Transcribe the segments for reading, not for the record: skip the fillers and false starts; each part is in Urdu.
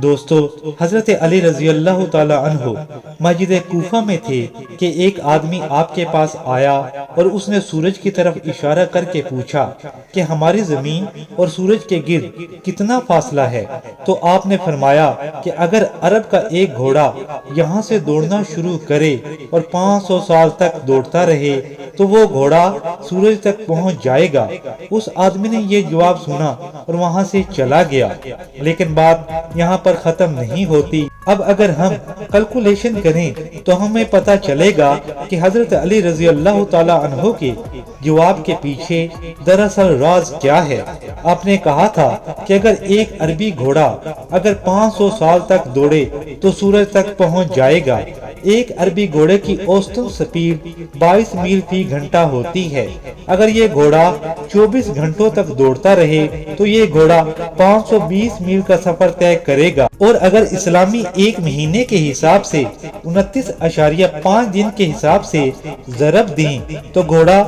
دوستو، حضرت علی رضی اللہ تعالی عنہ مسجد کوفہ میں تھے کہ ایک آدمی آپ کے پاس آیا اور اس نے سورج کی طرف اشارہ کر کے پوچھا کہ ہماری زمین اور سورج کے گرد کتنا فاصلہ ہے؟ تو آپ نے فرمایا کہ اگر عرب کا ایک گھوڑا یہاں سے دوڑنا شروع کرے اور 500 سال تک دوڑتا رہے تو وہ گھوڑا سورج تک پہنچ جائے گا۔ اس آدمی نے یہ جواب سنا اور وہاں سے چلا گیا، لیکن بات یہاں پر ختم نہیں ہوتی۔ اب اگر ہم کیلکولیشن کریں تو ہمیں پتہ چلے گا کہ حضرت علی رضی اللہ تعالی عنہ کے جواب کے پیچھے دراصل راز کیا ہے۔ آپ نے کہا تھا کہ اگر ایک عربی گھوڑا اگر 500 سال تک دوڑے تو سورج تک پہنچ جائے گا۔ ایک عربی گھوڑے کی اوسطن سپیڈ 22 میل فی گھنٹہ ہوتی ہے۔ اگر یہ گھوڑا 24 گھنٹوں تک دوڑتا رہے تو یہ گھوڑا 520 میل کا سفر طے کرے گا، اور اگر اسلامی ایک مہینے کے حساب سے 29.5 دن کے حساب سے ضرب دیں تو گھوڑا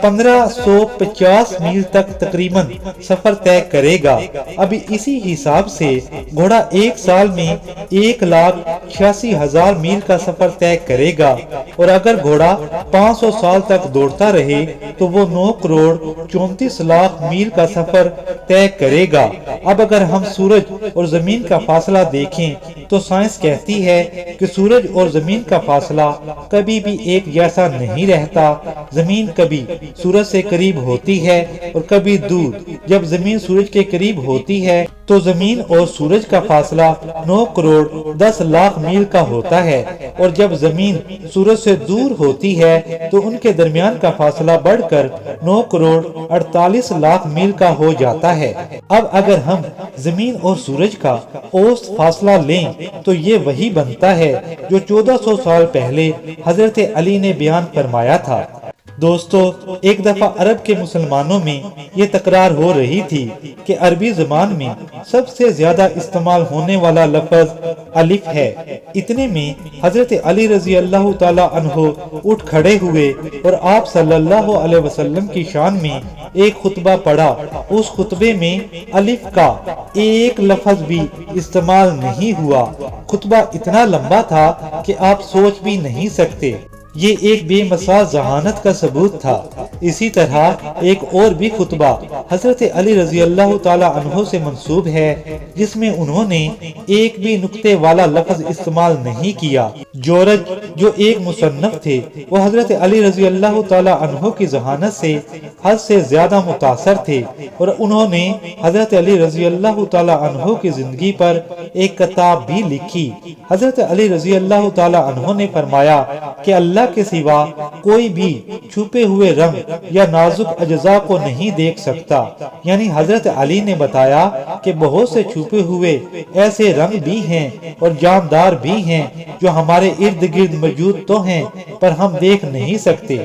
1550 میل تک تقریباً سفر طے کرے گا۔ اب اسی حساب سے گھوڑا ایک سال میں 1,86,000 میل کا سفر طے کرے گا، اور اگر گھوڑا 500 سال تک دوڑتا رہے تو وہ 9 کروڑ 34 لاکھ میل کا سفر طے کرے گا۔ اب اگر ہم سورج اور زمین کا فاصلہ دیکھیں تو سائنس کہتی ہے کہ سورج اور زمین کا فاصلہ کبھی بھی ایک جیسا نہیں رہتا۔ زمین کبھی سورج سے قریب ہوتی ہے اور کبھی دور۔ جب زمین سورج کے قریب ہوتی ہے تو زمین اور سورج کا فاصلہ 9 کروڑ 10 لاکھ میل کا ہوتا ہے، اور جب زمین سورج سے دور ہوتی ہے تو ان کے درمیان کا فاصلہ بڑھ کر 9 کروڑ 48 لاکھ میل کا ہو جاتا ہے۔ اب اگر ہم زمین اور سورج کا اوسط فاصلہ لیں تو یہ وہی بنتا ہے جو 1400 سال پہلے حضرت علی نے بیان فرمایا تھا۔ دوستو، ایک دفعہ عرب کے مسلمانوں میں یہ تکرار ہو رہی تھی کہ عربی زبان میں سب سے زیادہ استعمال ہونے والا لفظ الف ہے۔ اتنے میں حضرت علی رضی اللہ تعالی عنہ اٹھ کھڑے ہوئے اور آپ صلی اللہ علیہ وسلم کی شان میں ایک خطبہ پڑھا۔ اس خطبے میں الف کا ایک لفظ بھی استعمال نہیں ہوا۔ خطبہ اتنا لمبا تھا کہ آپ سوچ بھی نہیں سکتے۔ یہ ایک بے مثال ذہانت کا ثبوت تھا۔ اسی طرح ایک اور بھی خطبہ حضرت علی رضی اللہ تعالی عنہ سے منسوب ہے جس میں انہوں نے ایک بھی نقطے والا لفظ استعمال نہیں کیا۔ جورج جو ایک مصنف تھے وہ حضرت علی رضی اللہ تعالی عنہ کی ذہانت سے حد سے زیادہ متاثر تھے، اور انہوں نے حضرت علی رضی اللہ تعالی عنہ کی زندگی پر ایک کتاب بھی لکھی۔ حضرت علی رضی اللہ تعالی عنہ نے فرمایا کہ اللہ کے سوا کوئی بھی چھپے ہوئے رنگ یا نازک اجزاء کو نہیں دیکھ سکتا، یعنی حضرت علی نے بتایا کہ بہت سے چھپے ہوئے ایسے رنگ بھی ہیں اور جاندار بھی ہیں جو ہمارے ارد گرد موجود تو ہیں پر ہم دیکھ نہیں سکتے۔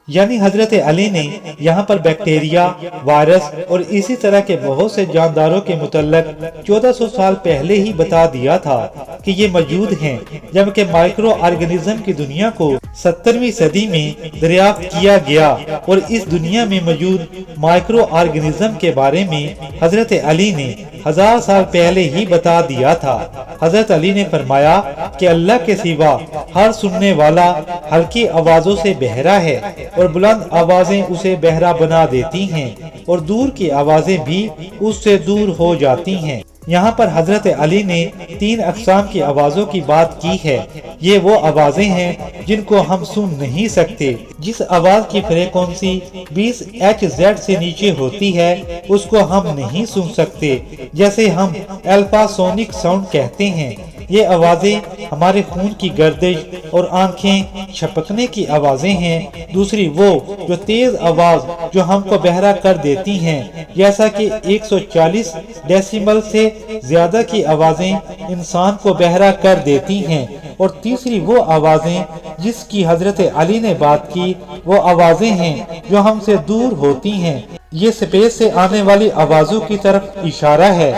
یعنی حضرت علی نے یہاں پر بیکٹیریا، وائرس اور اسی طرح کے بہت سے جانداروں کے متعلق 1400 سال پہلے ہی بتا دیا تھا کہ یہ موجود ہیں، جبکہ مائکرو آرگنزم کی دنیا کو 17ویں صدی میں دریافت کیا گیا، اور اس دنیا میں موجود مائکرو آرگنزم کے بارے میں حضرت علی نے 1000 سال پہلے ہی بتا دیا تھا۔ حضرت علی نے فرمایا کہ اللہ کے سوا ہر سننے والا ہلکی آوازوں سے بہرا ہے، اور بلند آوازیں اسے بہرا بنا دیتی ہیں، اور دور کی آوازیں بھی اس سے دور ہو جاتی ہیں۔ یہاں پر حضرت علی نے 3 اقسام کی آوازوں کی بات کی ہے۔ یہ وہ آوازیں ہیں جن کو ہم سن نہیں سکتے۔ جس آواز کی فریکوینسی 20 Hz سے نیچے ہوتی ہے اس کو ہم نہیں سن سکتے، جیسے ہم الفا سونک ساؤنڈ کہتے ہیں۔ یہ آوازیں ہمارے خون کی گردش اور آنکھیں چھپکنے کی آوازیں ہیں۔ دوسری وہ جو تیز آواز جو ہم کو بہرا کر دیتی ہیں، جیسا کہ 140 ڈیسیبل سے زیادہ کی آوازیں انسان کو بہرا کر دیتی ہیں۔ اور تیسری وہ آوازیں جس کی حضرت علی نے بات کی، وہ آوازیں ہیں جو ہم سے دور ہوتی ہیں۔ یہ سپیس سے آنے والی آوازوں کی طرف اشارہ ہے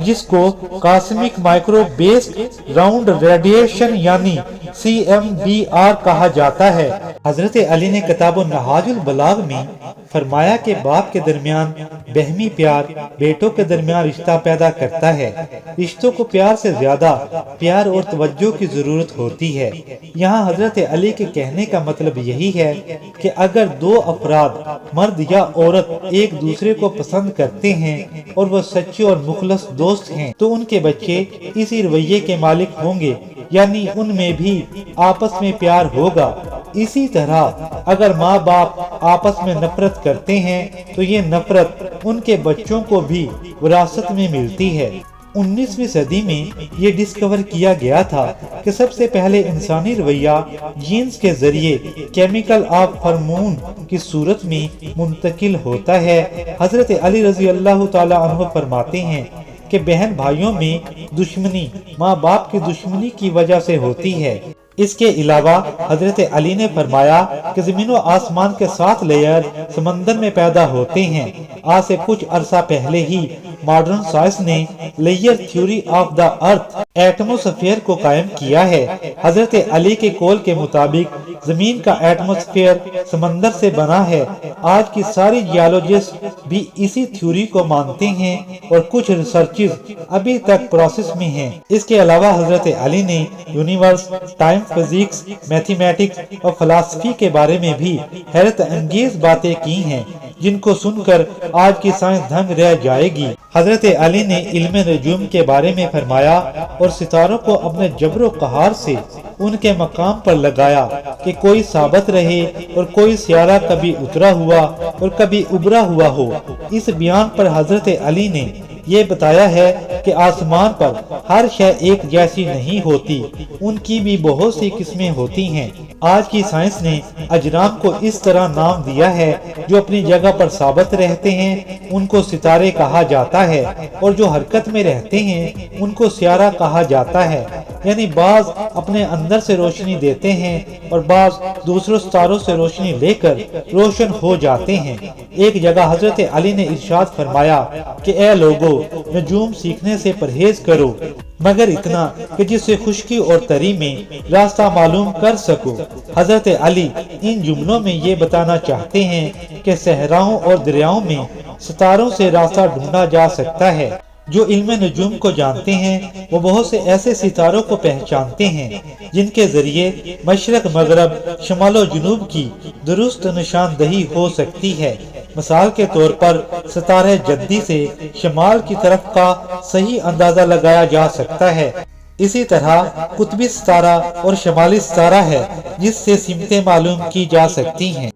جس کو cosmic micro based round radiation یعنی CMBR کہا جاتا ہے۔ حضرت علی نے کتاب نہاج البلاغ میں فرمایا کہ باپ کے درمیان بہمی پیار بیٹوں کے درمیان رشتہ پیدا کرتا ہے۔ رشتوں کو پیار سے زیادہ پیار اور توجہ کی ضرورت ہوتی ہے۔ یہاں حضرت علی کے کہنے کا مطلب یہی ہے کہ اگر دو افراد مرد یا عورت ایک دوسرے کو پسند کرتے ہیں اور وہ سچے اور مخلص دوست ہیں تو ان کے بچے اسی رویے کے مالک ہوں گے، یعنی ان میں بھی آپس میں پیار ہوگا۔ اسی طرح اگر ماں باپ آپس میں نفرت کرتے ہیں تو یہ نفرت ان کے بچوں کو بھی وراثت میں ملتی ہے۔ 19ویں صدی میں یہ ڈسکور کیا گیا تھا کہ سب سے پہلے انسانی رویہ جینز کے ذریعے کیمیکل آف ہارمون کی صورت میں منتقل ہوتا ہے۔ حضرت علی رضی اللہ تعالی عنہ فرماتے ہیں کہ بہن بھائیوں میں دشمنی ماں باپ کی دشمنی کی وجہ سے ہوتی ہے۔ اس کے علاوہ حضرت علی نے فرمایا کہ زمین و آسمان کے 7 لیئر سمندر میں پیدا ہوتے ہیں۔ آج سے کچھ عرصہ پہلے ہی ماڈرن سائنس نے layer theory of the earth atmosphere کو قائم کیا ہے۔ حضرت علی کے قول کے مطابق زمین کا ایٹموسفیئر سمندر سے بنا ہے۔ آج کی ساری جیولوجسٹ بھی اسی تھیوری کو مانتے ہیں اور کچھ ریسرچز ابھی تک پروسیس میں ہیں۔ اس کے علاوہ حضرت علی نے یونیورس، ٹائم، فزکس، میتھمیٹکس اور فلسفی کے بارے میں بھی حیرت انگیز باتیں کی ہیں جن کو سن کر آج کی سائنس دھنگ رہ جائے گی۔ حضرت علی نے علم نجوم کے بارے میں فرمایا اور ستاروں کو اپنے جبر و قہار سے ان کے مقام پر لگایا کہ کوئی ثابت رہے اور کوئی سیارہ کبھی اترا ہوا اور کبھی ابھرا ہوا ہو۔ اس بیان پر حضرت علی نے یہ بتایا ہے کہ آسمان پر ہر شے ایک جیسی نہیں ہوتی، ان کی بھی بہت سی قسمیں ہوتی ہیں۔ آج کی سائنس نے اجرام کو اس طرح نام دیا ہے جو اپنی جگہ پر ثابت رہتے ہیں ان کو ستارے کہا جاتا ہے، اور جو حرکت میں رہتے ہیں ان کو سیارہ کہا جاتا ہے۔ یعنی بعض اپنے اندر سے روشنی دیتے ہیں اور بعض دوسروں ستاروں سے روشنی لے کر روشن ہو جاتے ہیں۔ ایک جگہ حضرت علی نے ارشاد فرمایا کہ اے لوگو، نجوم سیکھنے سے پرہیز کرو مگر اتنا کہ جس سے خشکی اور تری میں راستہ معلوم کر سکو۔ حضرت علی ان جملوں میں یہ بتانا چاہتے ہیں کہ صحراؤں اور دریاؤں میں ستاروں سے راستہ ڈھونڈا جا سکتا ہے۔ جو علم نجوم کو جانتے ہیں وہ بہت سے ایسے ستاروں کو پہچانتے ہیں جن کے ذریعے مشرق مغرب، شمال و جنوب کی درست نشاندہی ہو سکتی ہے۔ مثال کے طور پر ستارہ جدی سے شمال کی طرف کا صحیح اندازہ لگایا جا سکتا ہے۔ اسی طرح قطبی ستارہ اور شمالی ستارہ ہے جس سے سمتیں معلوم کی جا سکتی ہیں۔